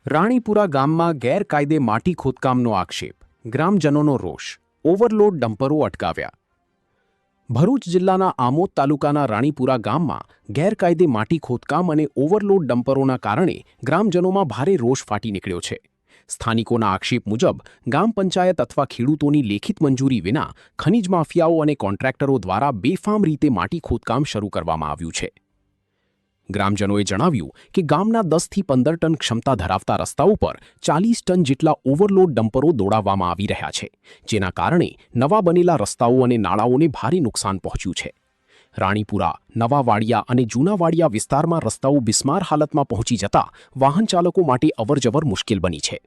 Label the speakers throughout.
Speaker 1: રાણીપુરા ગામમાં ગેરકાયદે માટી ખોદકામનો આક્ષેપ, ગ્રામજનોનો રોષ, ઓવરલોડ ડમ્પરો અટકાવ્યા. ભરૂચ જિલ્લાના આમોદ તાલુકાના રાણીપુરા ગામમાં ગેરકાયદે માટી ખોદકામ અને ઓવરલોડ ડમ્પરોના કારણે ગ્રામજનોમાં ભારે રોષ ફાટી નીકળ્યો છે. સ્થાનિકોના આક્ષેપ મુજબ ગામ પંચાયત અથવા ખેડૂતોની લેખિત મંજૂરી વિના ખનિજ માફિયાઓ અને કોન્ટ્રાક્ટરો દ્વારા બેફામ રીતે માટી ખોદકામ શરૂ કરવામાં આવ્યું છે. ગ્રામજનોએ જણાવ્યું કે ગામના 10થી 15 ટન ક્ષમતા ધરાવતા રસ્તાઓ પર 40 ટન જેટલા ઓવરલોડ ડમ્પરો દોડાવવામાં આવી રહ્યા છે, જેના કારણે નવા બનેલા રસ્તાઓ અને નાળાઓને ભારે નુકસાન પહોંચ્યું છે. રાણીપુરા, નવા વાડિયા અને જૂના વાડિયા વિસ્તારમાં રસ્તાઓ બિસ્માર હાલતમાં પહોંચી જતા વાહન ચાલકો માટે અવરજવર મુશ્કેલ બની છે.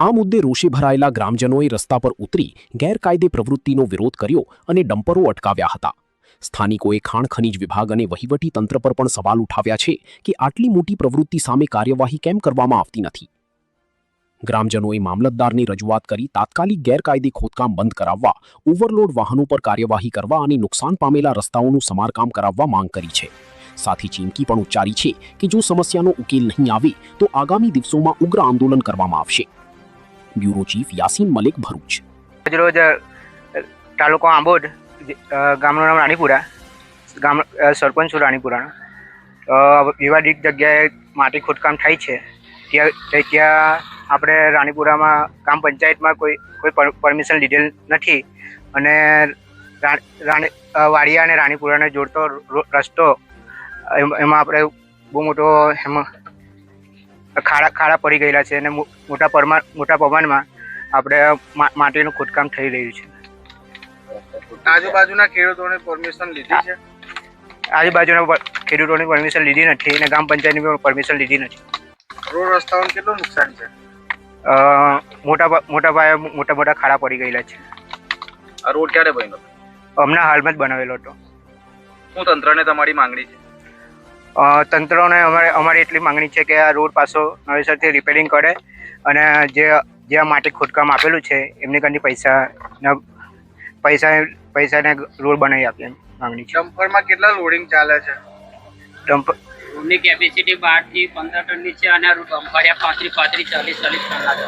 Speaker 1: આ મુદ્દે રોષે ભરાયેલા ગ્રામજનોએ રસ્તા પર ઉતરી ગેરકાયદે પ્રવૃત્તિનો વિરોધ કર્યો અને ડમ્પરો અટકાવ્યા હતા. સ્થાનિકોએ ખાણ ખનિજ વિભાગ અને વહીવટી તંત્ર પર પણ સવાલ ઉઠાવ્યા છે કે આટલી મોટી પ્રવૃત્તિ સામે કાર્યવાહી કેમ કરવામાં આવતી નથી. ગ્રામજનોએ મામલતદારની રજૂઆત કરી તાત્કાલિક ગેરકાયદે ખોદકામ બંધ કરાવવા, ઓવરલોડ વાહનો પર કાર્યવાહી કરવા અને નુકસાન પામેલા રસ્તાઓનું સમારકામ કરાવવા માંગ કરી છે. સાથે ચીમકી પણ ઉચ્ચારી છે કે જો સમસ્યાનો ઉકેલ નહીં આવે તો આગામી દિવસોમાં ઉગ્ર આંદોલન કરવામાં આવશે. Bureau chief Yasin Malik, Bharuch.
Speaker 2: રોજ તાલુકો આંબોદ, ગામનું નામ રાણીપુરા, ગામ સરપંચ છું રાણીપુરાનો. વિવાદિત જગ્યાએ માટી ખોદકામ થાય છે ત્યાં આપણે રાણીપુરામાં ગામ પંચાયતમાં કોઈ પરમિશન લીધેલ નથી અને વાડિયા અને રાણીપુરાને જોડતો રસ્તો એમાં આપણે બહુ મોટો ખાડા પડી ગયેલા છે અને મોટા પ્રમાણમાં આપણે માટીનું ખોદકામ થઈ રહ્યું છે.
Speaker 3: આજુબાજુના ખેડૂતોની પરમિશન લીધી છે?
Speaker 2: આજુબાજુના ખેડૂતોની પરમિશન લીધી નથી અને ગ્રામ પંચાયતની પણ પરમિશન લીધી નથી.
Speaker 3: રોડ રસ્તાઓને કેટલું નુકસાન છે?
Speaker 2: મોટા પાયે મોટા ખાડા પડી ગયેલા છે.
Speaker 3: આ રોડ ક્યારે બન્યો?
Speaker 2: હમણાં હાલમાં જ બનાવેલો હતો.
Speaker 3: શું તંત્રને તમારી માંગણી છે?
Speaker 2: તંત્રને અમારી એટલી માંગણી છે કે આ રોડ પાછો નવેસરથી રિપેરિંગ કરે અને જે માટી ખોદકામ આપેલું છે એમની કંઈ પૈસાને રોડ બનાવી આપે એમ માંગણી છે.
Speaker 3: ડમ્પરમાં કેટલા લોડિંગ ચાલે છે?
Speaker 4: રોડની કેપેસિટી 12 થી 15 ટનની છે અને ડમ્પરિયા 35, 40 ટન લાગે.